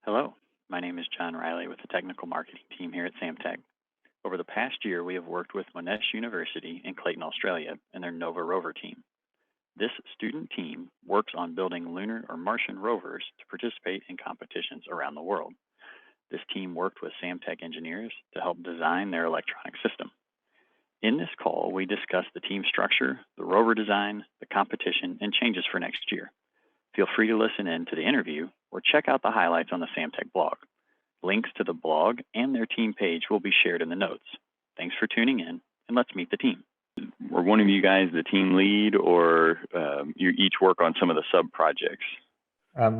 Hello, my name is John Riley with the technical marketing team here at Samtec. Over the past year, we have worked with Monash University in Clayton, Australia, and their NOVA rover team. This student team works on building lunar or Martian rovers to participate in competitions around the world. This team worked with Samtec engineers to help design their electronic system. In this call, we discuss the team structure, the rover design, the competition, and changes for next year. Feel free to listen in to the interview or check out the highlights on the Samtec blog. Links to the blog and their team page will be shared in the notes. Thanks for tuning in, and let's meet the team. Were one of you guys the team lead, or you each work on some of the sub-projects?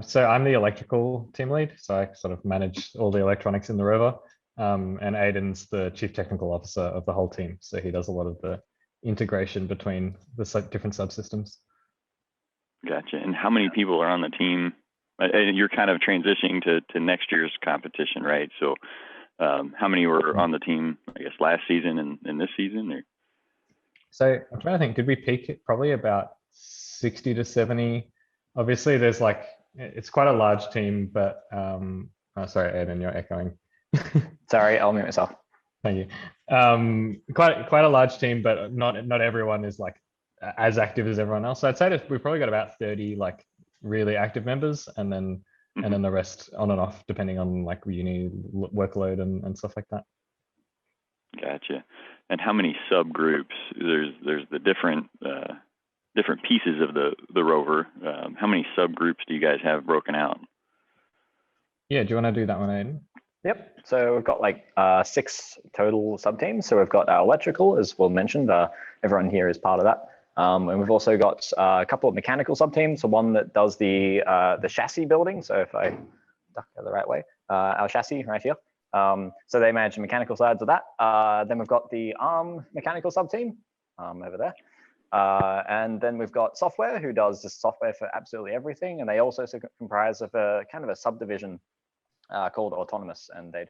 So I'm the electrical team lead, so I sort of manage all the electronics in the rover. And Aidan's the chief technical officer of the whole team, so he does a lot of the integration between the different subsystems. Gotcha. And how many people are on the team? You're kind of transitioning to next year's competition, right? So how many were on the team, I guess, last season and this season? Or? So I'm trying to think, did we peak at probably about 60 to 70? Obviously, there's it's quite a large team, but oh, sorry, Aidan, you're echoing. Sorry, I'll mute myself. Thank you. Quite a large team, but not everyone is as active as everyone else. So I'd say that we've probably got about 30 really active members, and then the rest on and off depending on uni workload and stuff like that. Gotcha. And how many subgroups? There's the different pieces of the rover. How many subgroups do you guys have broken out? Yeah, do you want to do that one, Aidan? Yep. So we've got 6 total sub-teams. So we've got our electrical, as Will mentioned. Everyone here is part of that. And we've also got a couple of mechanical sub-teams. So one that does the chassis building. So if I duck the right way, our chassis right here. So they manage the mechanical sides of that. Then we've got the arm mechanical sub-team over there. And then we've got software, who does the software for absolutely everything. And they also comprise of a kind of a subdivision called autonomous, and they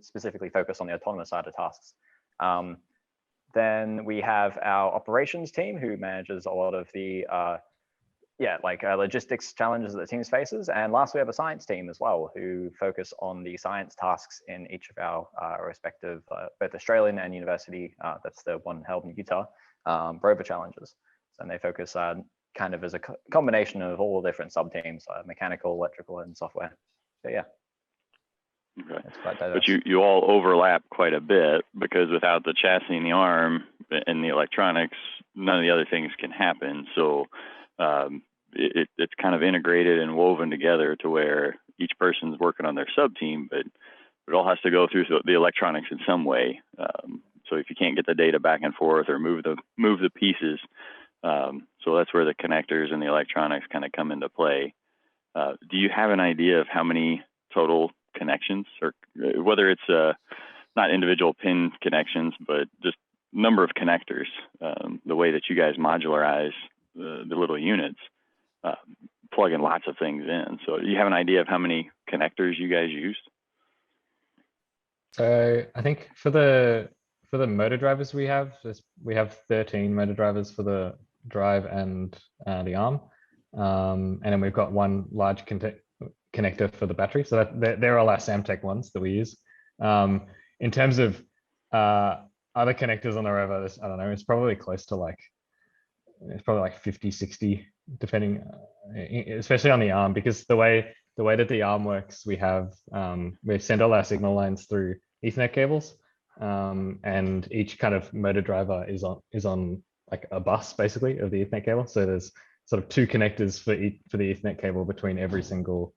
specifically focus on the autonomous side of tasks. Then we have our operations team, who manages a lot of the logistics challenges that the team faces. And last, we have a science team as well, who focus on the science tasks in each of our respective, both Australian and university, that's the one held in Utah, rover challenges. And they focus kind of as a combination of all the different sub-teams, mechanical, electrical, and software. So yeah. Okay. But you all overlap quite a bit, because without the chassis and the arm and the electronics, none of the other things can happen. So it's kind of integrated and woven together to where each person's working on their sub team, but it all has to go through the electronics in some way. So if you can't get the data back and forth or move the pieces, so that's where the connectors and the electronics kind of come into play. Do you have an idea of how many total connections, or whether it's not individual pin connections, but just number of connectors, the way that you guys modularize the little units, plug in lots of things in. So do you have an idea of how many connectors you guys used? So I think for the motor drivers we have 13 motor drivers for the drive and the arm, and then we've got one large connector for the battery. So they're all our Samtec ones that we use. In terms of other connectors on the rover, I don't know, it's probably close to 50, 60, depending, especially on the arm, because the way that the arm works, we send all our signal lines through Ethernet cables, and each kind of motor driver is on a bus basically of the Ethernet cable. So there's sort of 2 connectors for the Ethernet cable between every single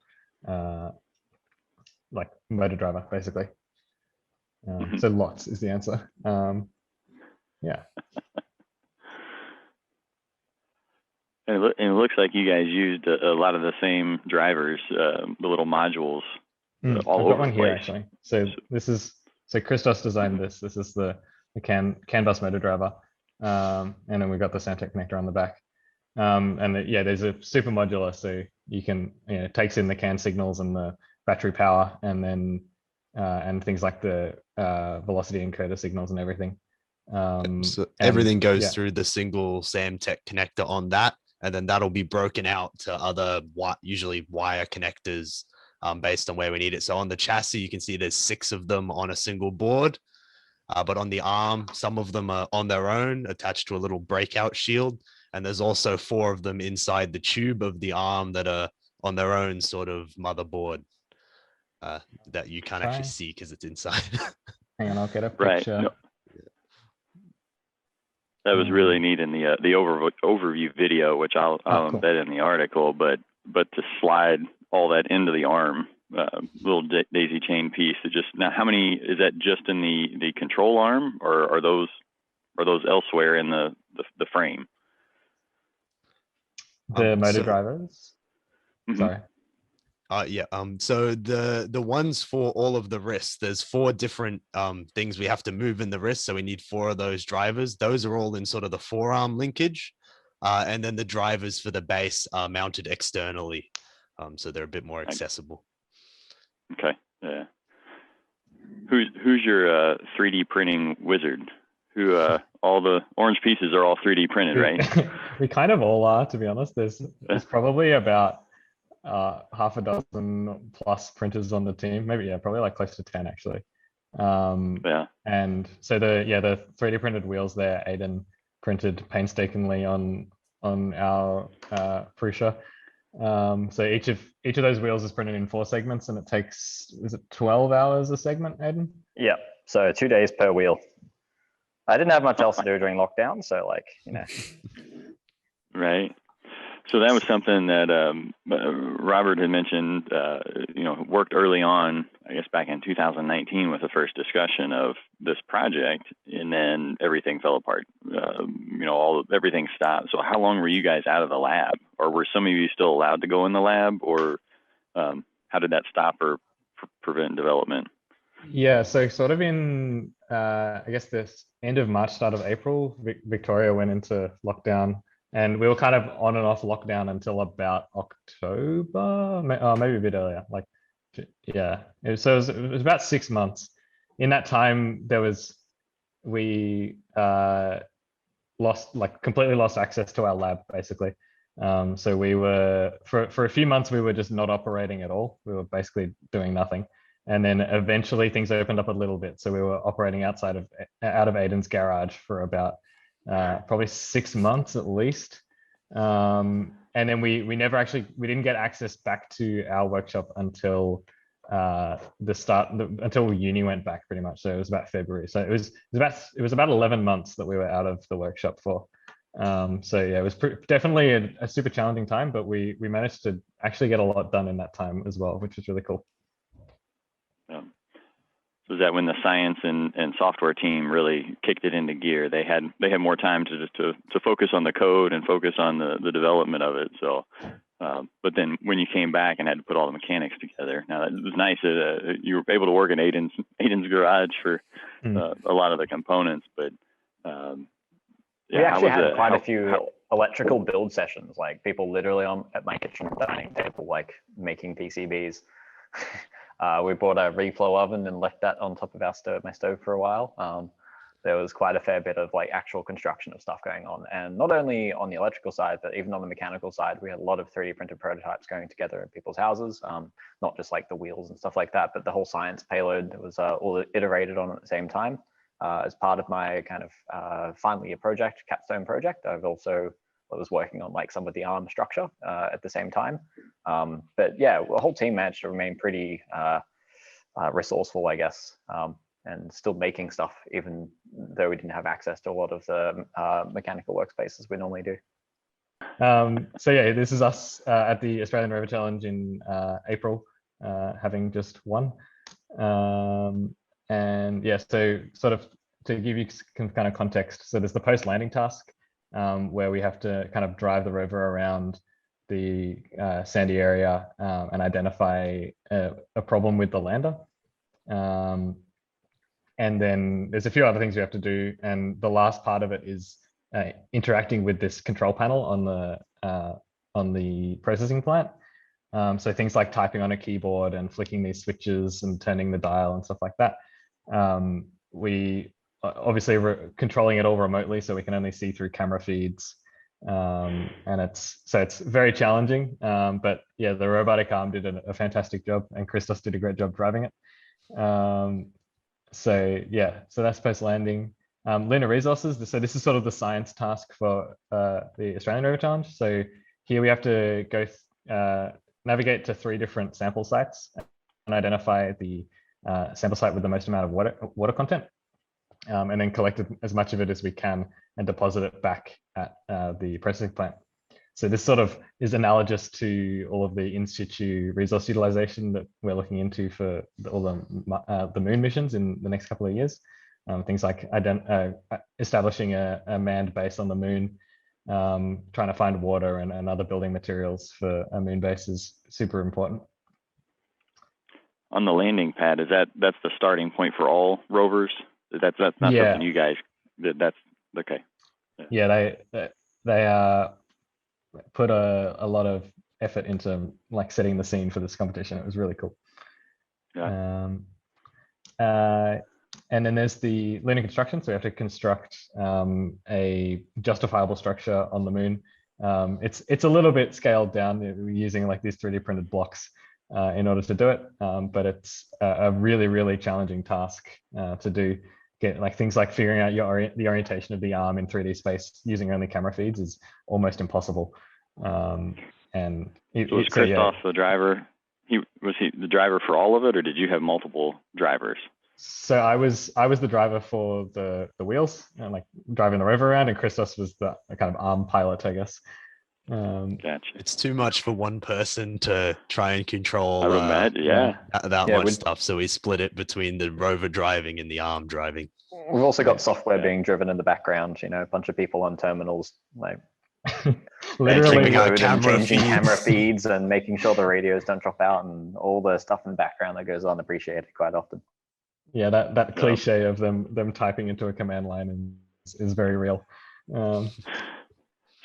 motor driver basically. So lots is the answer. Yeah. And it looks like you guys used a lot of the same drivers, the little modules, all over the place. Here, actually. So Christos designed this. This is the CAN bus motor driver, and then we've got the Samtec connector on the back. There's a super modular, so you can, it takes in the CAN signals and the battery power, and then and things like the velocity encoder signals and everything. So everything goes through the single Samtec connector on that, and then that'll be broken out to other usually wire connectors based on where we need it. So on the chassis, you can see there's 6 of them on a single board. But on the arm, some of them are on their own, attached to a little breakout shield. And there's also 4 of them inside the tube of the arm that are on their own sort of motherboard that you can't actually see because it's inside. Hang on, I'll get a picture. Right. No. That was really neat in the overview video, which I'll cool. embed in the article. But to slide all that into the arm, little daisy chain piece. Now, how many is that? Just in the control arm, or are those elsewhere in the frame? The motor drivers. Mm-hmm. Sorry. Yeah. So the ones for all of the wrists, there's 4 different things we have to move in the wrist. So we need 4 of those drivers. Those are all in sort of the forearm linkage. And then the drivers for the base are mounted externally. So they're a bit more accessible. Okay. Yeah. Who's your 3D printing wizard? Who all the orange pieces are all 3D printed, right? We kind of all are, to be honest. There's probably about half a dozen plus printers on the team. Maybe, yeah, probably like close to 10 actually. Yeah. And so the 3D printed wheels there, Aiden printed painstakingly on our Prusa. So each of those wheels is printed in 4 segments, and it takes, is it 12 hours a segment, Aiden? Yeah, so 2 days per wheel. I didn't have much else to do during lockdown, so like, you know. Right. So that was something that Robert had mentioned, worked early on, I guess back in 2019 with the first discussion of this project, and then everything fell apart. Everything stopped. So how long were you guys out of the lab? Or were some of you still allowed to go in the lab? Or how did that stop or prevent development? Yeah, so sort of in, I guess this end of March, start of April, Victoria went into lockdown. And we were kind of on and off lockdown until about October, maybe a bit earlier. Like, yeah. It was about 6 months. In that time, we completely lost access to our lab, basically. So we were, for a few months, we were just not operating at all. We were basically doing nothing. And then eventually things opened up a little bit. So we were operating out of Aiden's garage for about probably 6 months at least. And then we didn't get access back to our workshop until until uni went back, pretty much. So it was about February. So it was about 11 months that we were out of the workshop for. So yeah, it was definitely a super challenging time, but we managed to actually get a lot done in that time as well, which was really cool. So is that when the science and software team really kicked it into gear? They had more time to focus on the code and focus on the development of it. So, but then when you came back and had to put all the mechanics together, now it was nice that you were able to work in Aiden's garage for a lot of the components. But we actually had quite a few electrical build sessions, like people literally at my kitchen dining table, like making PCBs. We bought a reflow oven and left that on top of my stove for a while. There was quite a fair bit of like actual construction of stuff going on, and not only on the electrical side, but even on the mechanical side, we had a lot of 3D printed prototypes going together in people's houses. Not just like the wheels and stuff like that, but the whole science payload that was all iterated on at the same time. As part of my kind of final year project, capstone project, I was working on like some of the arm structure at the same time. But yeah, the whole team managed to remain pretty resourceful, I guess, and still making stuff, even though we didn't have access to a lot of the mechanical workspaces we normally do. So yeah, this is us at the Australian Rover Challenge in April, having just won. And yeah, so sort of to give you kind of context, so there's the post-landing task, where we have to kind of drive the rover around the sandy area and identify a problem with the lander. And then there's a few other things you have to do. And the last part of it is interacting with this control panel on the processing plant. So things like typing on a keyboard and flicking these switches and turning the dial and stuff like that. We obviously controlling it all remotely, so we can only see through camera feeds. And it's very challenging. But yeah, the robotic arm did a fantastic job, and Christos did a great job driving it. So yeah, so that's post landing. Lunar resources. So this is sort of the science task for the Australian Rover Challenge. So here we have to go navigate to 3 different sample sites and identify the sample site with the most amount of water content, and then collect as much of it as we can and deposit it back at the processing plant. So this sort of is analogous to all of the in situ resource utilization that we're looking into for all the moon missions in the next couple of years. Things like establishing a manned base on the moon, trying to find water and other building materials for a moon base is super important. On the landing pad, that's the starting point for all rovers? That's not something you guys did. That's okay. Yeah, they put a lot of effort into like setting the scene for this competition. It was really cool. Yeah. And then there's the lunar construction. So we have to construct a justifiable structure on the moon. It's a little bit scaled down. We're using like these 3D printed blocks in order to do it, but it's a really, really challenging task to do. Get like things like figuring out the orientation of the arm in 3D space using only camera feeds is almost impossible. And was Christos the driver? Was he the driver for all of it, or did you have multiple drivers? So I was the driver for the wheels and like driving the rover around, and Christos was the kind of arm pilot, I guess. Gotcha. It's too much for one person to try and control. I would imagine, that much stuff. So we split it between the rover driving and the arm driving. We've also got software being driven in the background. You know, a bunch of people on terminals, like literally changing camera feeds and making sure the radios don't drop out, and all the stuff in the background that goes unappreciated quite often. Yeah, that cliche of them typing into a command line is very real.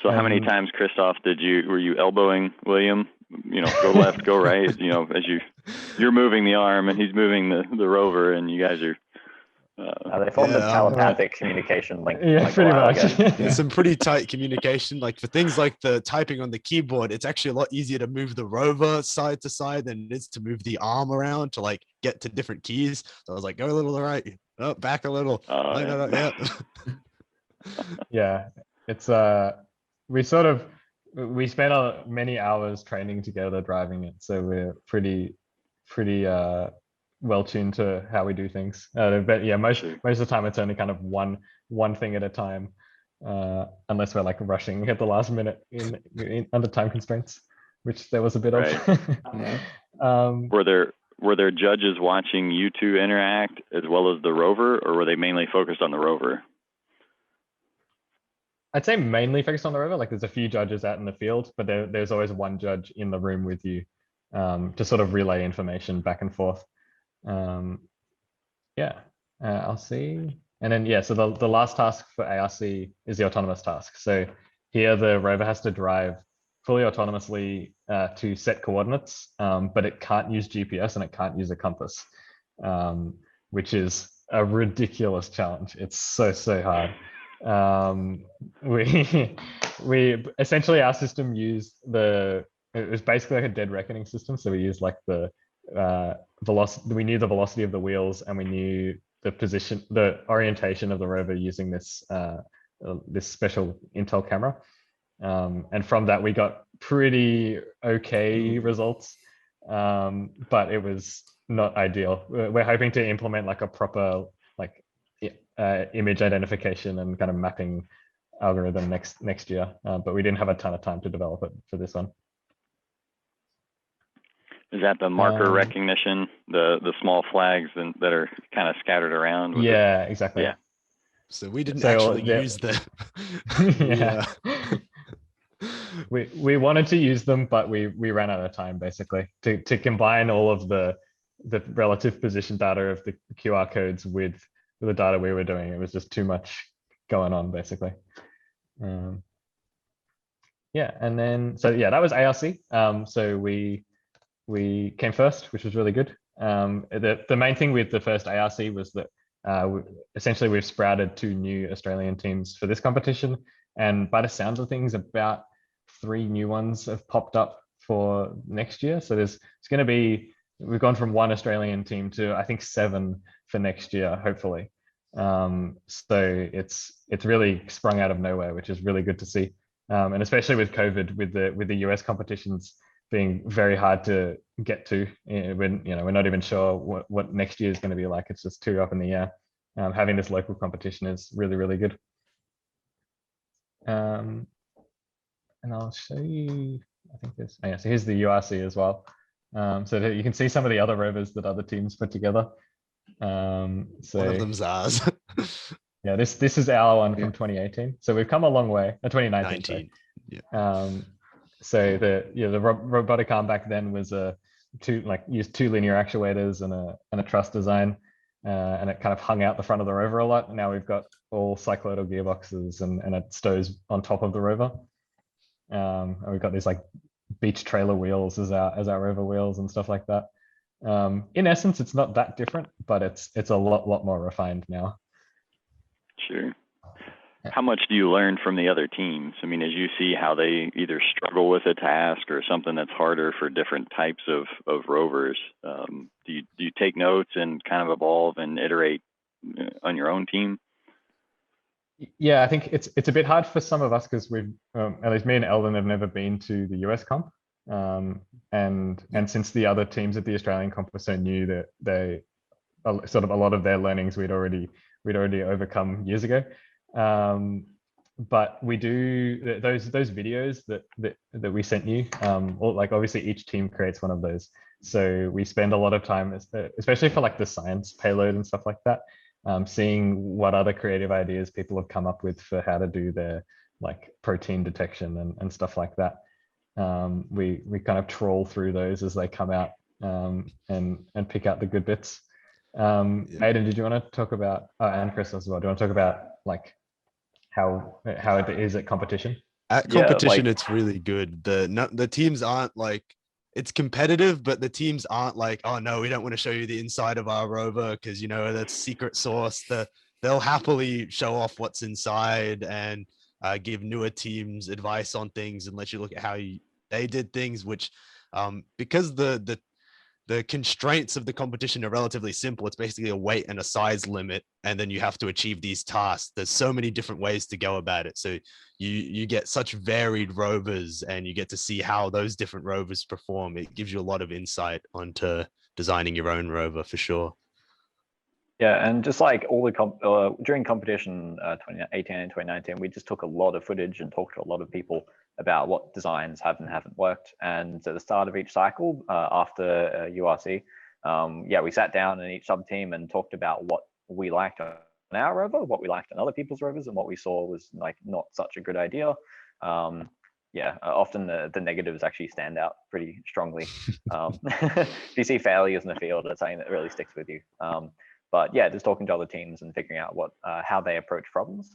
So how many times, Christoph, were you elbowing William? You know, go left, go right. You know, as you're moving the arm and he's moving the rover, and you guys are. They formed a telepathic communication link. Yeah, like pretty much. There's some pretty tight communication. Like for things like the typing on the keyboard, it's actually a lot easier to move the rover side to side than it is to move the arm around to like get to different keys. So I was like, go a little to the right, back a little. Yeah, it's we spent many hours training together driving it, so we're pretty well tuned to how we do things. But yeah, most of the time it's only kind of one thing at a time, unless we're like rushing at the last minute in under time constraints, which there was a bit of. Were there judges watching you two interact as well as the rover, or were they mainly focused on the rover? I'd say mainly focused on the rover. Like there's a few judges out in the field, but there's always one judge in the room with you to sort of relay information back and forth. I'll see. And then, so the last task for ARC is the autonomous task. So here the rover has to drive fully autonomously to set coordinates, but it can't use GPS and it can't use a compass, which is a ridiculous challenge. It's so hard. We essentially, our system used it was basically like a dead reckoning system. So we used like the velocity, we knew the velocity of the wheels, and we knew the position, the orientation of the rover using this special Intel camera. And from that, we got pretty okay results, but it was not ideal. We're hoping to implement like a proper image identification and kind of mapping algorithm next year, but we didn't have a ton of time to develop it for this one. Is that the marker recognition, the small flags that are kind of scattered around? Yeah, exactly. Yeah. So we didn't actually use them. Yeah. We wanted to use them, but we ran out of time basically to combine all of the relative position data of the QR codes with the data we were doing. It was just too much going on basically. And then that was ARC. So we came first, which was really good. The main thing with the first ARC was that essentially we've sprouted 2 new Australian teams for this competition. And by the sounds of things, about 3 new ones have popped up for next year. So it's going to be, we've gone from 1 Australian team to I think 7 for next year, hopefully. So it's really sprung out of nowhere, which is really good to see. And especially with COVID, with the US competitions being very hard to get to, when we're not even sure what next year is going to be like. It's just too up in the air. Having this local competition is really, really good. And I'll show you, I think this, oh yeah, so here's the URC as well. So that you can see some of the other rovers that other teams put together. So one of them's ours. Yeah, this is our one from 2018. So we've come a long way. 2019. Yeah. So the robotic arm back then was used 2 linear actuators and a truss design, and it kind of hung out the front of the rover a lot. And now we've got all cyclodal gearboxes and it stows on top of the rover. And we've got these like beach trailer wheels as our rover wheels and stuff like that. In essence, it's not that different, but it's a lot more refined now. Sure. How much do you learn from the other teams? I mean, as you see how they either struggle with a task or something that's harder for different types of rovers, do you take notes and kind of evolve and iterate on your own team? Yeah, I think it's a bit hard for some of us because we've, at least me and Eldon, have never been to the US comp. And since the other teams at the Australian comp were so new, that they sort of a lot of their learnings we'd already overcome years ago. But we do those videos that we sent you, or like obviously each team creates one of those. So we spend a lot of time, especially for like the science payload and stuff like that, seeing what other creative ideas people have come up with for how to do their like protein detection and stuff like that. We kind of trawl through those as they come out, and pick out the good bits. Aidan, did you want to talk about, and Chris as well, do you want to talk about like how it is at competition? At competition, it's really good. The teams aren't like, it's competitive, but the teams aren't like, oh no, we don't want to show you the inside of our rover because that's secret sauce. They'll happily show off what's inside and give newer teams advice on things and let you look at how they did things, which because the constraints of the competition are relatively simple. It's basically a weight and a size limit, and then you have to achieve these tasks. There's so many different ways to go about it. So you get such varied rovers, and you get to see how those different rovers perform. It gives you a lot of insight onto designing your own rover for sure. Yeah, and just like all the during competition 2018 and 2019, we just took a lot of footage and talked to a lot of people about what designs have and haven't worked. And at the start of each cycle, after URC, we sat down in each sub team and talked about what we liked on our rover, what we liked on other people's rovers, and what we saw was like not such a good idea. Often the negatives actually stand out pretty strongly. If you see failures in the field, it's something that really sticks with you. But yeah, just talking to other teams and figuring out how they approach problems.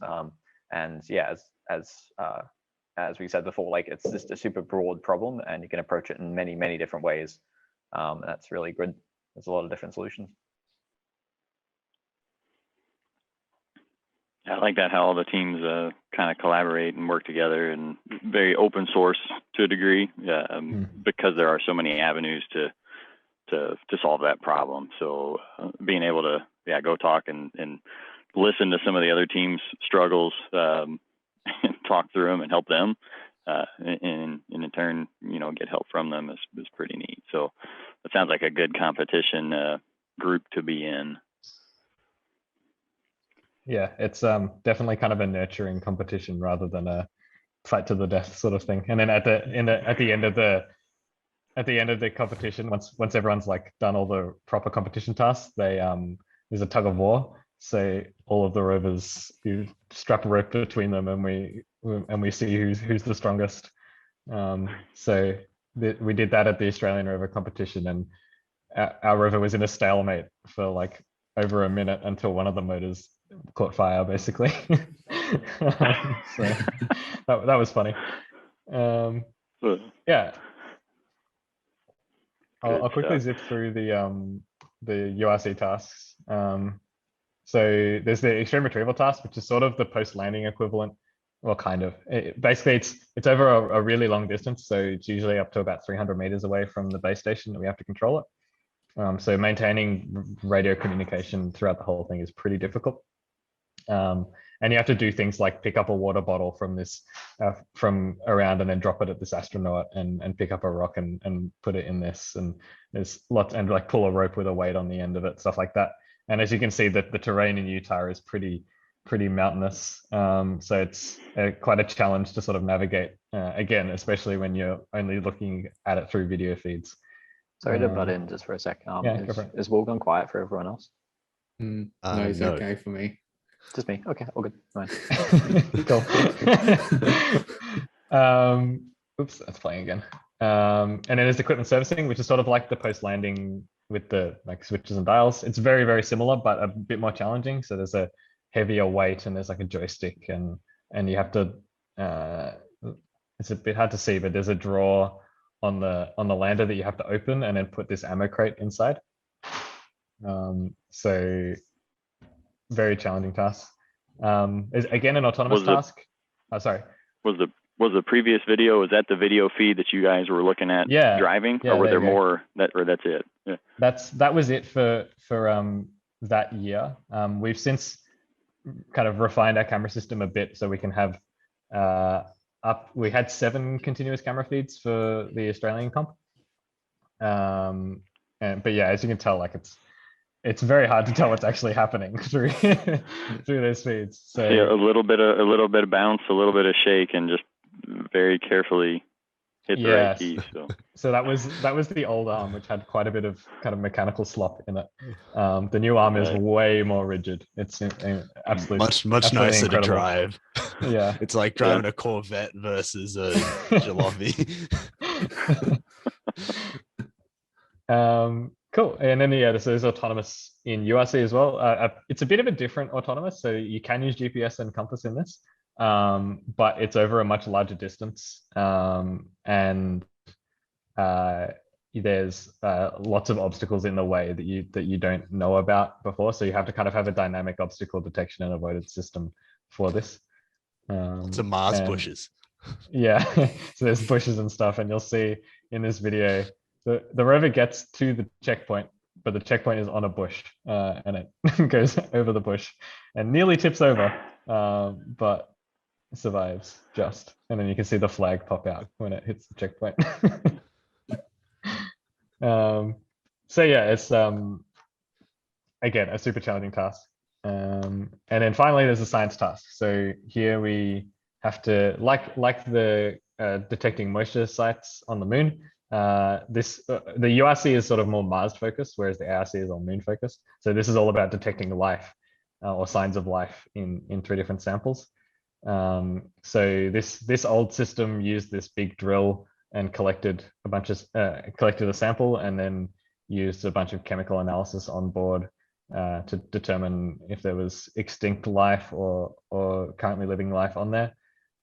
As we said before, like it's just a super broad problem, and you can approach it in many different ways. That's really good. There's a lot of different solutions. I like that, how all the teams kind of collaborate and work together, and very open source to a degree, because there are so many avenues to solve that problem. So being able to go talk and listen to some of the other teams' struggles, and talk through them and help them, and in turn get help from them is pretty neat. So it sounds like a good competition group to be in. Yeah, it's definitely kind of a nurturing competition rather than a fight to the death sort of thing. And then at the end of the competition, once everyone's like done all the proper competition tasks, there's a tug of war. So all of the rovers, you strap a rope between them, and we see who's the strongest. So we did that at the Australian rover competition, and our rover was in a stalemate for like over a minute until one of the motors caught fire, basically. So that was funny. Yeah. I'll quickly zip through the URC tasks. So there's the extreme retrieval task, which is sort of the post-landing equivalent well, kind of. Basically, it's over a really long distance, so it's usually up to about 300 meters away from the base station that we have to control it. So maintaining radio communication throughout the whole thing is pretty difficult. And you have to do things like pick up a water bottle from this from around and then drop it at this astronaut and pick up a rock and put it in this, and there's lots, and like pull a rope with a weight on the end of it, stuff like that. And as you can see, that the terrain in Utah is pretty mountainous, so it's quite a challenge to sort of navigate, again, especially when you're only looking at it through video feeds. Sorry to butt in just for a sec. Is Will gone quiet for everyone else? No, it's okay for me. Just me. Okay, all good. Fine. Cool. Oops, that's playing again. And then there's equipment servicing, which is sort of like the post-landing with the like switches and dials. It's very, very similar, but a bit more challenging. So there's a heavier weight and there's like a joystick, and you have to it's a bit hard to see, but there's a drawer on the lander that you have to open and then put this ammo crate inside. So very challenging task. Is again an autonomous task. Oh, sorry. Was the previous video, was that the video feed that you guys were looking at driving? Or were there more or that's it? Yeah. That was it for that year. We've since kind of refined our camera system a bit so we can have we had 7 continuous camera feeds for the Australian comp. But yeah, as you can tell, like it's very hard to tell what's actually happening through through those feeds. So yeah, a little bit of bounce, a little bit of shake, and just very carefully hit the right key. So that was the old arm, which had quite a bit of kind of mechanical slop in it. The new arm is way more rigid. It's absolutely much nicer incredible to drive. Yeah, it's like driving a Corvette versus a jalopy. Cool. And then so there's autonomous in URC as well. It's a bit of a different autonomous, so you can use GPS and compass in this, but it's over a much larger distance, and there's lots of obstacles in the way that you don't know about before. So you have to kind of have a dynamic obstacle detection and avoidance system for this. Some Mars bushes. Yeah, so there's bushes and stuff, and you'll see in this video the rover gets to the checkpoint, but the checkpoint is on a bush, and it goes over the bush and nearly tips over, but survives just. And then you can see the flag pop out when it hits the checkpoint. So yeah, it's again a super challenging task. And then finally, there's a science task. So here we have to, like the detecting moisture sites on the moon. The URC is sort of more Mars focused, whereas the ARC is all moon focused. So this is all about detecting life or signs of life in 3 different samples. So this old system used this big drill and collected a sample, and then used a bunch of chemical analysis on board to determine if there was extinct life or currently living life on there.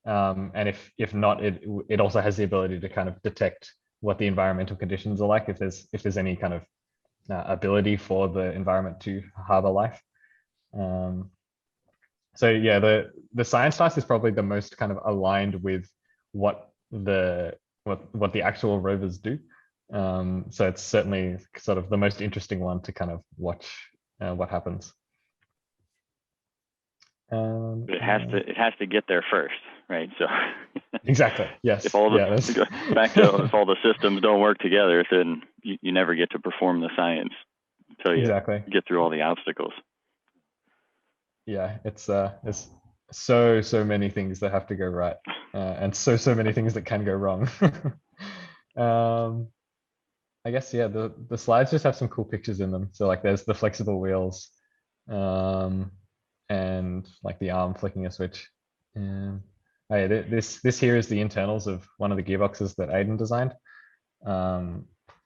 And if not, it also has the ability to kind of detect what the environmental conditions are like, if there's any kind of ability for the environment to harbor life. So yeah, the science task is probably the most kind of aligned with what the actual rovers do. So it's certainly sort of the most interesting one to kind of watch what happens. It has to get there first, right? So exactly, yes. If all the systems don't work together, then you never get to perform the science until you get through all the obstacles. Yeah, it's there's so many things that have to go right, and so many things that can go wrong. I guess the slides just have some cool pictures in them. So like there's the flexible wheels, and like the arm flicking a switch. Oh yeah, this here is the internals of one of the gearboxes that Aiden designed.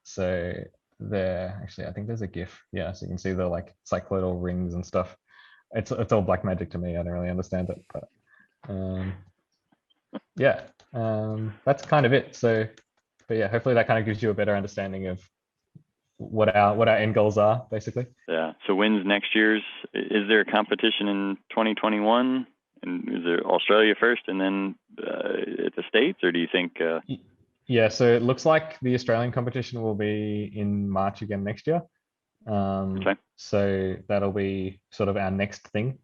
So there, actually, I think there's a GIF. Yeah, so you can see the like cycloidal rings and stuff. It's all black magic to me. I don't really understand it, but yeah, that's kind of it. So, but yeah, hopefully that kind of gives you a better understanding of what our end goals are, basically. Yeah. So when's next year's? Is there a competition in 2021? And is it Australia first and then at the States, or do you think? Yeah, so it looks like the Australian competition will be in March again next year. Okay. So that'll be sort of our next thing.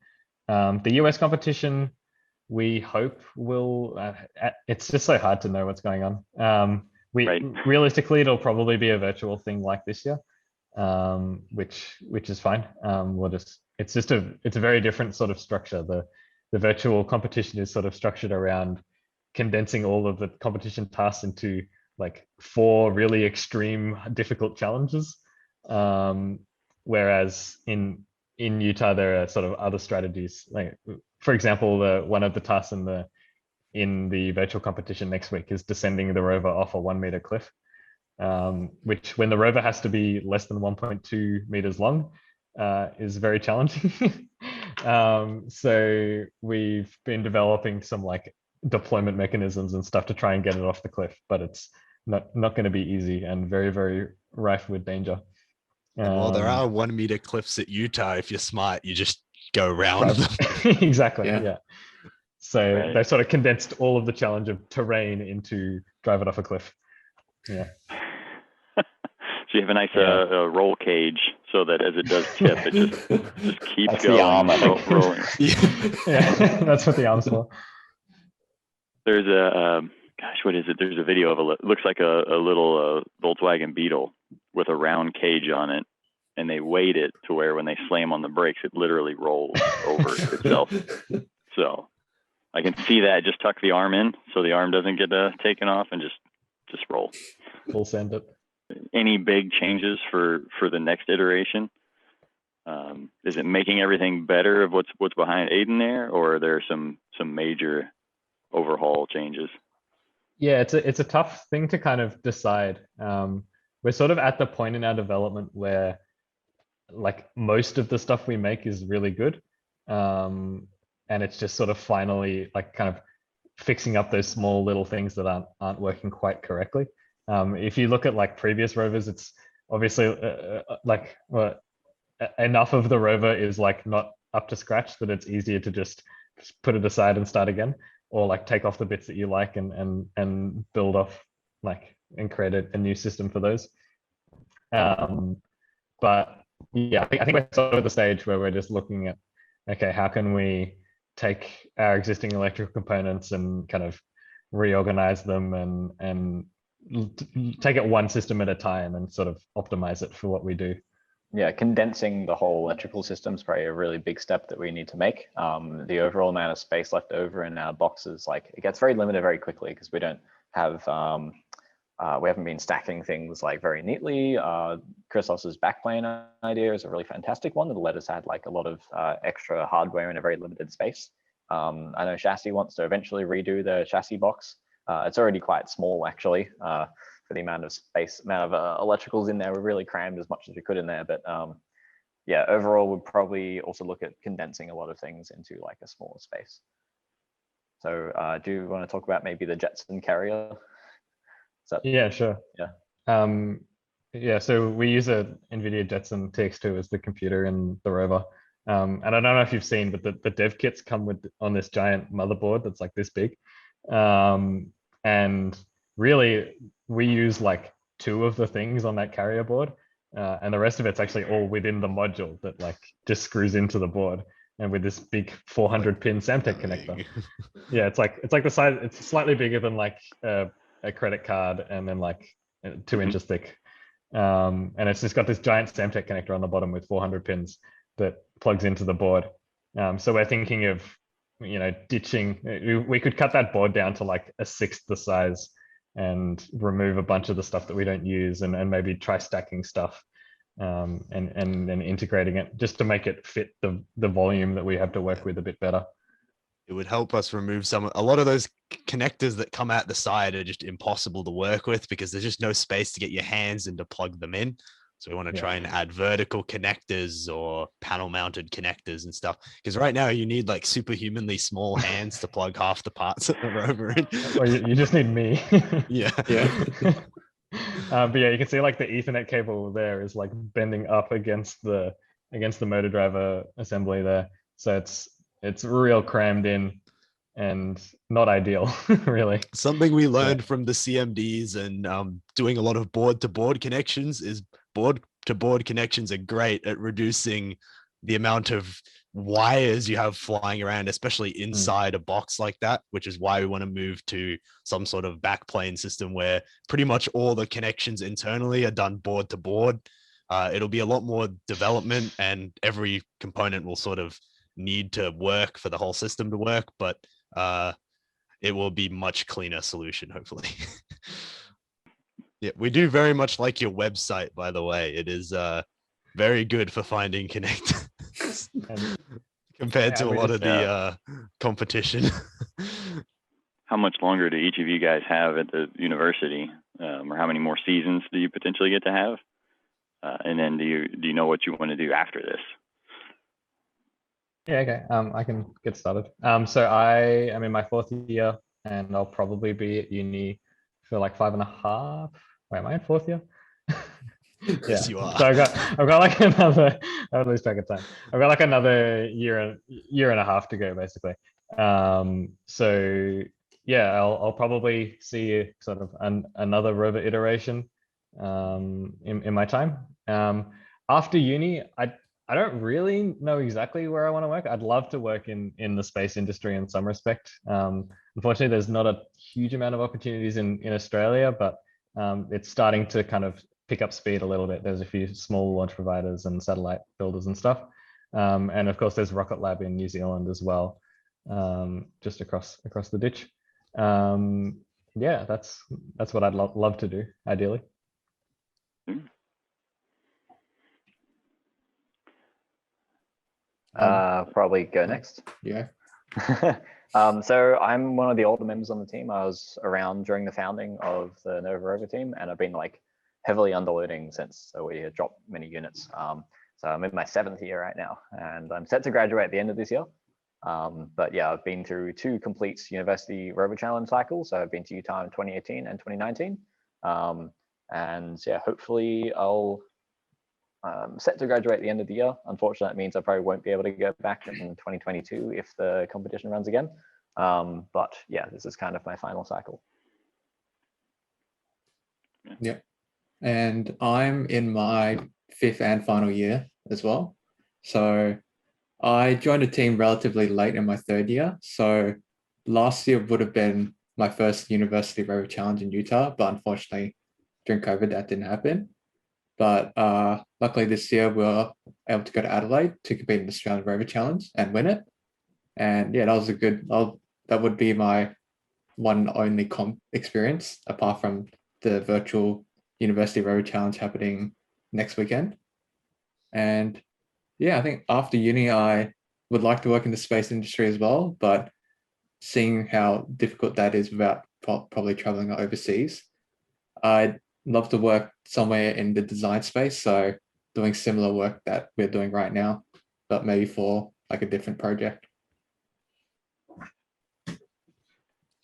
The US competition, we hope will, it's just so hard to know what's going on. Right. Realistically, it'll probably be a virtual thing like this year, which is fine. It's a very different sort of structure. The virtual competition is sort of structured around condensing all of the competition tasks into like 4 really extreme, difficult challenges. Whereas in Utah, there are sort of other strategies. Like, for example, one of the tasks in the virtual competition next week is descending the rover off a 1-meter cliff, which, when the rover has to be less than 1.2 meters long, is very challenging. So we've been developing some like deployment mechanisms and stuff to try and get it off the cliff, but it's not going to be easy and very, very rife with danger. And while there are 1-meter cliffs at Utah, if you're smart, you just go around them. Exactly. Yeah. So they sort of condensed all of the challenge of terrain into drive it off a cliff. Yeah. So you have a nice roll cage so that as it does tip, it just keeps That's going. The arm, rolling. Yeah, that's what the arm's for. There's a what is it? There's a video of it looks like a little Volkswagen Beetle with a round cage on it, and they weight it to where when they slam on the brakes, it literally rolls over itself. So I can see that. Just tuck the arm in so the arm doesn't get taken off, and just roll. Full send it. Any big changes for the next iteration? Is it making everything better of what's behind Aiden there, or are there some major overhaul changes? Yeah, it's a tough thing to kind of decide. We're sort of at the point in our development where like most of the stuff we make is really good. And it's just sort of finally like kind of fixing up those small little things that aren't working quite correctly. If you look at like previous rovers, it's obviously enough of the rover is like not up to scratch that it's easier to just put it aside and start again, or like take off the bits that you like and build off like and create a new system for those. But yeah, I think we're sort of at the stage where we're just looking at, okay, how can we take our existing electrical components and kind of reorganize them and take it one system at a time and sort of optimize it for what we do. Yeah, condensing the whole electrical system is probably a really big step that we need to make. The overall amount of space left over in our boxes, like, it gets very limited very quickly because we don't have, we haven't been stacking things like very neatly. Chrisos's backplane idea is a really fantastic one that'll let us add like a lot of extra hardware in a very limited space. I know Chassis wants to eventually redo the chassis box. It's already quite small actually. For the amount of space, amount of electricals in there, we really crammed as much as we could in there. But yeah, overall, we'd probably also look at condensing a lot of things into like a smaller space. So do you want to talk about maybe the Jetson carrier? Yeah, sure. Yeah. Yeah, so we use a NVIDIA Jetson TX2 as the computer in the rover. And I don't know if you've seen, but the dev kits come on this giant motherboard that's like this big. And really, we use like 2 of the things on that carrier board, and the rest of it's actually all within the module that like just screws into the board, and with this big 400 pin Samtec connector. Yeah, it's like the size. It's slightly bigger than like a credit card, and then like 2 inches thick. And it's just got this giant Samtec connector on the bottom with 400 pins that plugs into the board. So we're thinking of, you know, ditching. We could cut that board down to like a 1/6 the size and remove a bunch of the stuff that we don't use, and maybe try stacking stuff, and then integrating it just to make it fit the volume that we have to work with a bit better. It would help us remove a lot of those connectors that come out the side are just impossible to work with because there's just no space to get your hands in to plug them in. So we want to try and add vertical connectors or panel mounted connectors and stuff. Because right now you need like superhumanly small hands to plug half the parts of the rover in. Well, you just need me. Yeah. But yeah, you can see like the Ethernet cable there is like bending up against the motor driver assembly there. So it's real crammed in and not ideal, really. Something we learned from the CMDs and doing a lot of board-to-board connections is board-to-board connections are great at reducing the amount of wires you have flying around, especially inside a box like that, which is why we want to move to some sort of backplane system where pretty much all the connections internally are done board to board. It'll be a lot more development and every component will sort of need to work for the whole system to work, but it will be much cleaner solution, hopefully. Yeah, we do very much like your website, by the way. It is very good for finding connect compared to a lot of the competition. How much longer do each of you guys have at the university, or how many more seasons do you potentially get to have? And then do you know what you want to do after this? Yeah, okay. I can get started. So I am in my 4th year, and I'll probably be at uni for like 5.5. Wait, am I in 4th year? Yes, you are. So I've got like another. I would lose track of time. I've got like another year and a half to go, basically. So yeah, I'll probably see sort of another rover iteration in my time. After uni, I don't really know exactly where I want to work. I'd love to work in the space industry in some respect. Unfortunately, there's not a huge amount of opportunities in Australia, but it's starting to kind of pick up speed a little bit. There's a few small launch providers and satellite builders and stuff. And of course, there's Rocket Lab in New Zealand as well, just across the ditch. Yeah, that's what I'd love to do, ideally. Probably go next. Yeah. So I'm one of the older members on the team. I was around during the founding of the Nova Rover team, and I've been like heavily underloading since we had dropped many units. So I'm in my 7th year right now, and I'm set to graduate at the end of this year. But yeah, I've been through 2 complete university rover challenge cycles. So I've been to Utah in 2018 and 2019. And yeah, hopefully I'll set to graduate at the end of the year. Unfortunately, that means I probably won't be able to go back in 2022 if the competition runs again. But yeah, this is kind of my final cycle. Yeah. And I'm in my 5th and final year as well. So I joined a team relatively late in my 3rd year. So last year would have been my first university rover challenge in Utah, but unfortunately during COVID that didn't happen. But luckily this year we were able to go to Adelaide to compete in the Australian Rover Challenge and win it. And yeah, that was that would be my one only comp experience apart from the virtual University Rover Challenge happening next weekend. And yeah, I think after uni, I would like to work in the space industry as well, but seeing how difficult that is without probably traveling overseas, I'd love to work somewhere in the design space. So doing similar work that we're doing right now, but maybe for like a different project.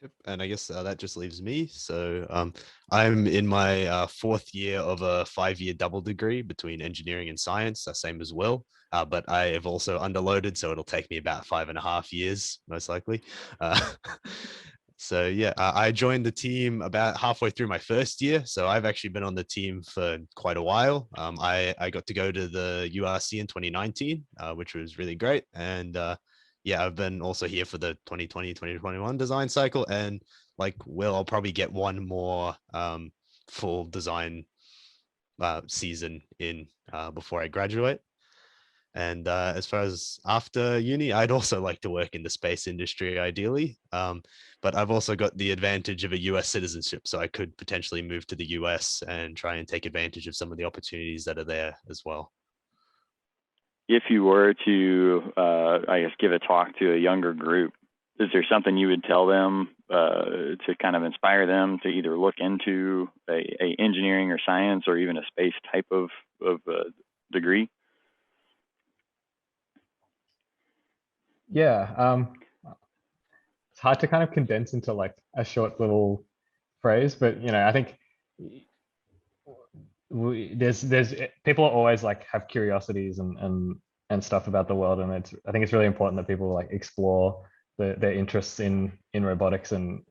Yep. And I guess that just leaves me. So I'm in my 4th year of a 5-year double degree between engineering and science, same as Will. But I have also underloaded, so it'll take me about 5.5 years, most likely. So yeah, I joined the team about halfway through my 1st year. So I've actually been on the team for quite a while. I got to go to the URC in 2019, which was really great. And yeah, I've been also here for the 2020, 2021 design cycle. And like Will, I'll probably get one more full design season in before I graduate. And as far as after uni, I'd also like to work in the space industry, ideally. But I've also got the advantage of a US citizenship, so I could potentially move to the US and try and take advantage of some of the opportunities that are there as well. If you were to, I guess, give a talk to a younger group, is there something you would tell them to kind of inspire them to either look into a engineering or science or even a space type of degree? Yeah, it's hard to kind of condense into like a short little phrase, but I think there's people always like have curiosities and stuff about the world. And I think it's really important that people like explore their interests in robotics and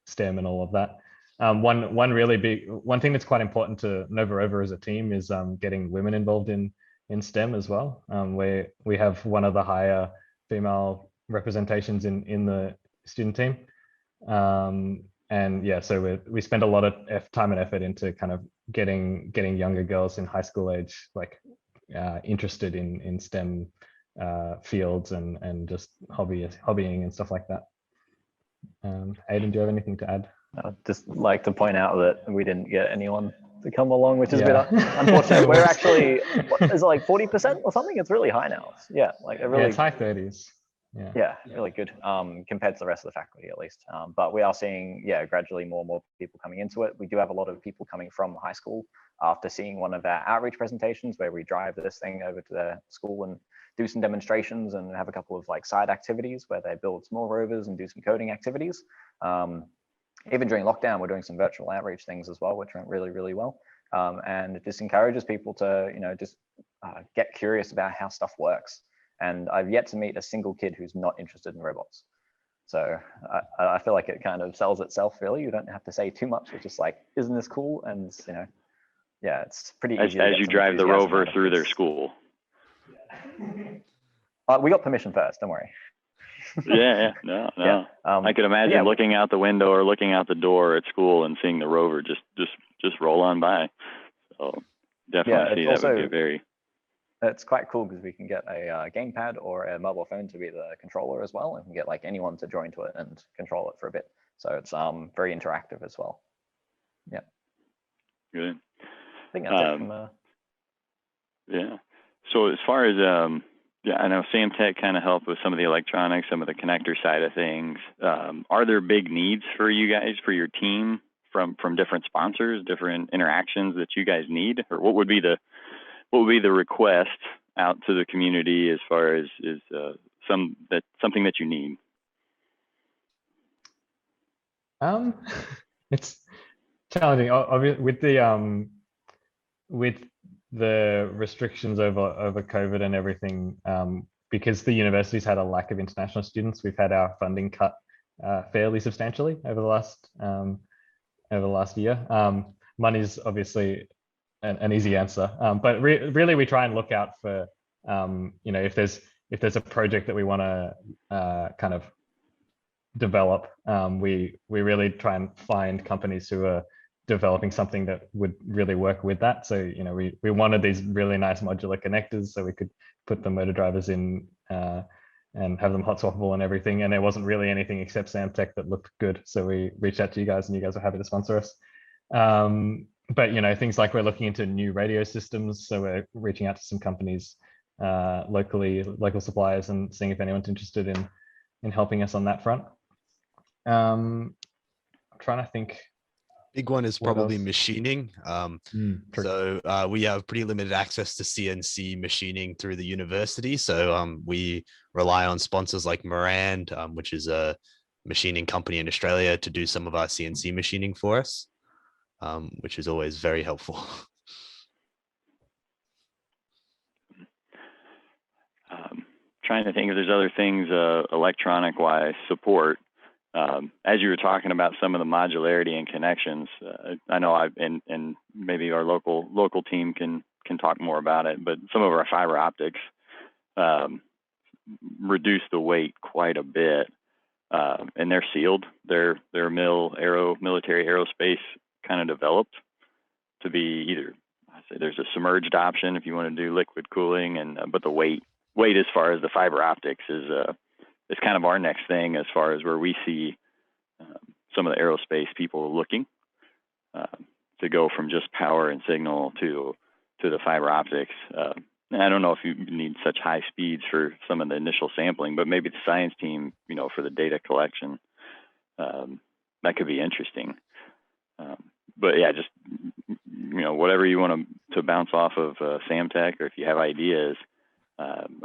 STEM and all of that. One thing that's quite important to Nova Rover as a team is getting women involved in STEM as well. We have one of the higher female representations in the student team. And yeah, so we spend a lot of time and effort into kind of getting younger girls in high school age like interested in STEM fields and just hobbying and stuff like that. Aidan, do you have anything to add? I'd just like to point out that we didn't get anyone to come along, which is a bit unfortunate. We're actually, is it like 40% or something? It's really high now. Yeah, like a really, yeah, it's high 30s. Yeah, really good compared to the rest of the faculty at least. But we are seeing, gradually more and more people coming into it. We do have a lot of people coming from high school after seeing one of our outreach presentations where we drive this thing over to their school and do some demonstrations and have a couple of like side activities where they build small rovers and do some coding activities. Even during lockdown, we're doing some virtual outreach things as well, which went really, really well. And it just encourages people to, just get curious about how stuff works. And I've yet to meet a single kid who's not interested in robots. So I feel like it kind of sells itself, really. You don't have to say too much. It's just like, isn't this cool? And, it's pretty easy. As you drive the rover through their school. We got permission first, don't worry. No. I could imagine looking out the window or looking out the door at school and seeing the rover just roll on by. So definitely see that would be very. It's quite cool because we can get a gamepad or a mobile phone to be the controller as well, and we can get like anyone to join to it and control it for a bit. So it's very interactive as well. Yeah. Good. I think that's it from. Yeah. So as far as I know Samtec kind of helped with some of the electronics, some of the connector side of things. Are there big needs for you guys, for your team, from different sponsors, different interactions that you guys need, or what would be the request out to the community as far as something that you need? It's challenging. Obviously, with the restrictions over COVID and everything, because the university's had a lack of international students, we've had our funding cut fairly substantially over the last year. Money's obviously an easy answer, but really we try and look out for if there's a project that we want to kind of develop, we really try and find companies who are developing something that would really work with that. So we wanted these really nice modular connectors so we could put the motor drivers in and have them hot swappable and everything, and there wasn't really anything except Samtec that looked good, so we reached out to you guys and you guys were happy to sponsor us. But things like we're looking into new radio systems, so we're reaching out to some companies local suppliers and seeing if anyone's interested in helping us on that front. I'm trying to think. Big one is probably machining. So we have pretty limited access to CNC machining through the university. So we rely on sponsors like Moran, which is a machining company in Australia, to do some of our CNC machining for us, which is always very helpful. Trying to think if there's other things electronic-wise support. As you were talking about some of the modularity and connections, I know and maybe our local team can talk more about it, but some of our fiber optics reduce the weight quite a bit, and they're sealed. They're military aerospace kind of developed to be either. I say there's a submerged option if you want to do liquid cooling, but the weight as far as the fiber optics is kind of our next thing as far as where we see some of the aerospace people looking to go from just power and signal to the fiber optics. I don't know if you need such high speeds for some of the initial sampling, but maybe the science team, for the data collection, that could be interesting. But yeah, just, whatever you want to bounce off of Samtec, or if you have ideas.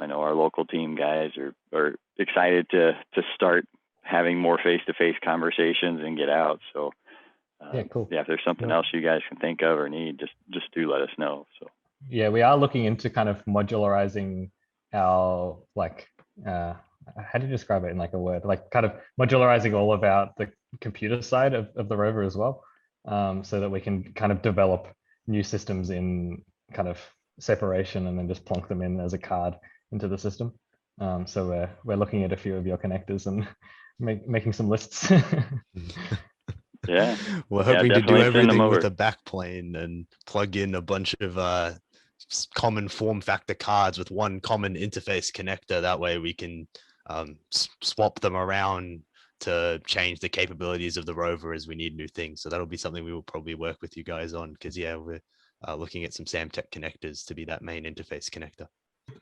I know our local team guys are excited to start having more face-to-face conversations and get out. So yeah, cool. Yeah, if there's something else you guys can think of or need, just do let us know. So yeah, we are looking into kind of modularizing our how do you describe it in like a word? Like kind of modularizing all of the computer side of the rover as well, so that we can kind of develop new systems in kind of separation and then just plonk them in as a card into the system. So we're looking at a few of your connectors and making some lists. Yeah, we're hoping to do definitely send them everything with over. a backplane and plug in a bunch of common form factor cards with one common interface connector. That way we can swap them around to change the capabilities of the rover as we need new things. So that'll be something we will probably work with you guys on, because yeah, we're looking at some Samtec connectors to be that main interface connector.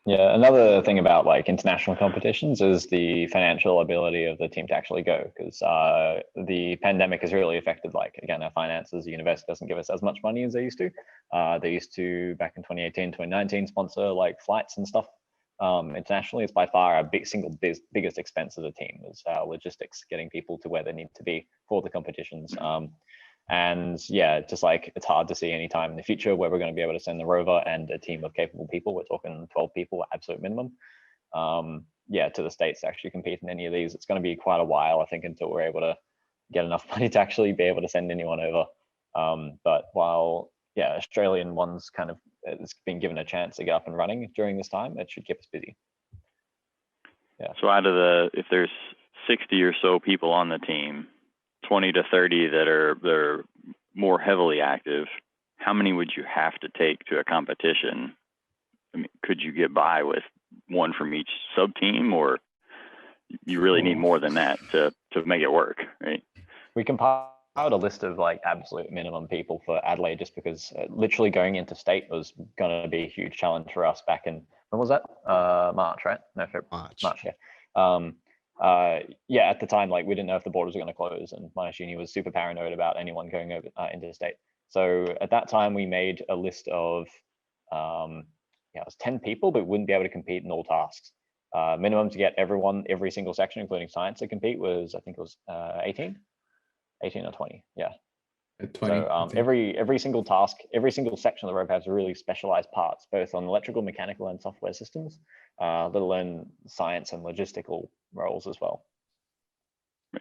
Yeah, another thing about like international competitions is the financial ability of the team to actually go, because the pandemic has really affected, like, again, our finances. The university doesn't give us as much money as they used to. They used to, back in 2018, 2019, sponsor like flights and stuff internationally. It's by far our biggest expense as a team is logistics, getting people to where they need to be for the competitions. And yeah, just like it's hard to see any time in the future where we're going to be able to send the rover and a team of capable people. We're talking 12 people, absolute minimum. Yeah, to the States to actually compete in any of these. It's going to be quite a while, I think, until we're able to get enough money to actually be able to send anyone over. But while, yeah, Australian ones kind of, it's been given a chance to get up and running during this time, it should keep us busy. Yeah. So out of if there's 60 or so people on the team, 20 to 30 that are more heavily active, how many would you have to take to a competition? I mean, could you get by with one from each sub team, or you really need more than that to make it work, right? We compiled a list of like absolute minimum people for Adelaide, just because literally going into state was going to be a huge challenge for us back in, when was that? March, right? No, February. March, yeah. Yeah, at the time, like, we didn't know if the borders were going to close, and Monash Uni was super paranoid about anyone going over into the state. So at that time, we made a list of, it was 10 people, but we wouldn't be able to compete in all tasks. Minimum to get every single section, including science, to compete was, I think it was 18 or 20. Yeah. 20, so every single task, every single section of the rope has really specialized parts, both on electrical, mechanical, and software systems, let alone science and logistical roles as well.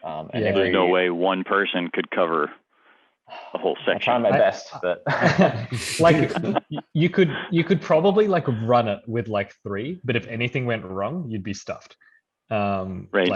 And there's no way one person could cover a whole section. I try my best, but like you could probably like run it with like 3, but if anything went wrong, you'd be stuffed. Right.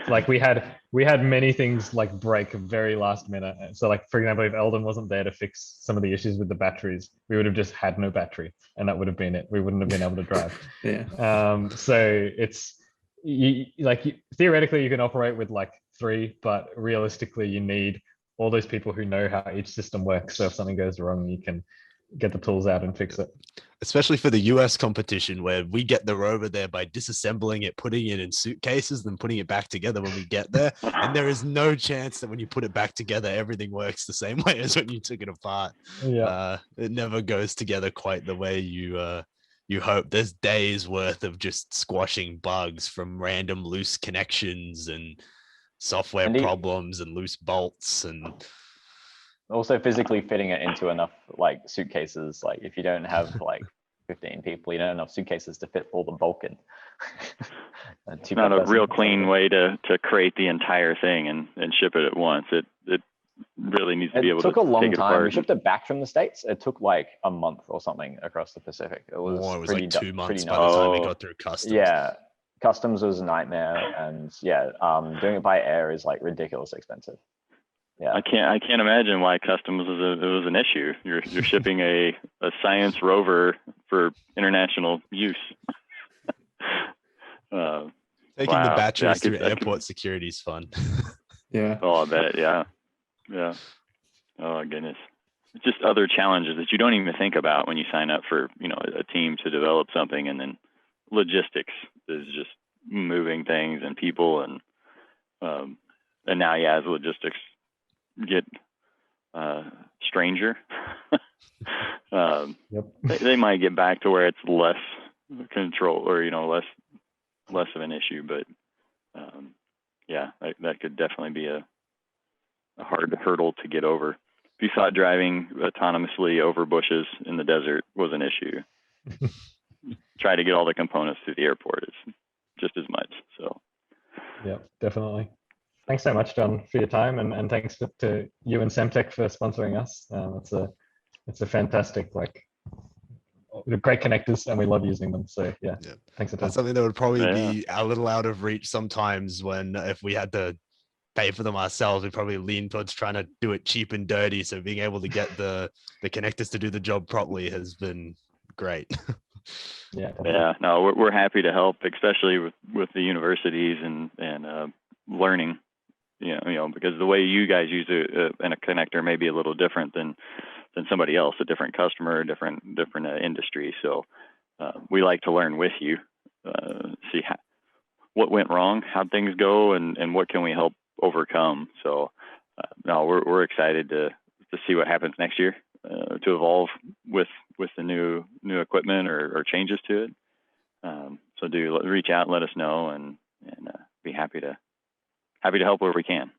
Like we had many things like break very last minute. So like, for example, if Eldon wasn't there to fix some of the issues with the batteries, we would have just had no battery, and that would have been it. We wouldn't have been able to drive. Yeah. So it's theoretically you can operate with like 3, but realistically you need all those people who know how each system works. So if something goes wrong, you can get the tools out and fix it. Especially for the US competition, where we get the rover there by disassembling it, putting it in suitcases, then putting it back together when we get there. And there is no chance that when you put it back together, everything works the same way as when you took it apart. Yeah. It never goes together quite the way you hope. There's days worth of just squashing bugs from random loose connections and software problems and loose bolts, and also physically fitting it into enough like suitcases. Like, if you don't have like 15 people, you don't have enough suitcases to fit all the bulk in. It's not a real clean way to create the entire thing and ship it at once. It really needs to be able to take it apart. It took a long time. We shipped it back from the States. It took like a month or something across the Pacific. It was like 2 months by the time we got through customs. Yeah, customs was a nightmare, and yeah, doing it by air is like ridiculously expensive. Yeah, I can't imagine why customs was an issue. You're shipping a science rover for international use. Taking the batteries through airport security is fun. Yeah. Oh, I bet. Yeah. Oh goodness. It's just other challenges that you don't even think about when you sign up for a team to develop something, and then logistics is just moving things and people, and now as logistics get stranger, they might get back to where it's less control, or less of an issue, but that could definitely be a hard hurdle to get over. you thought driving autonomously over bushes in the desert was an issue, try to get all the components through the airport is just as much. So yeah, definitely. Thanks so much, John, for your time, and thanks to you and Samtec for sponsoring us. It's a fantastic, like, great connectors, and we love using them. So yeah, thanks a ton. That's something that would probably be a little out of reach sometimes when if we had to pay for them ourselves, we probably lean towards trying to do it cheap and dirty. So being able to get the connectors to do the job properly has been great. Yeah, no, we're happy to help, especially with the universities and learning. Because the way you guys use a connector may be a little different than somebody else, a different customer, different industry. So we like to learn with you, see what went wrong, how things go, and what can we help overcome. So no, we're excited to see what happens next year, to evolve with the new equipment or changes to it. So do reach out and let us know, and be happy to help where we can.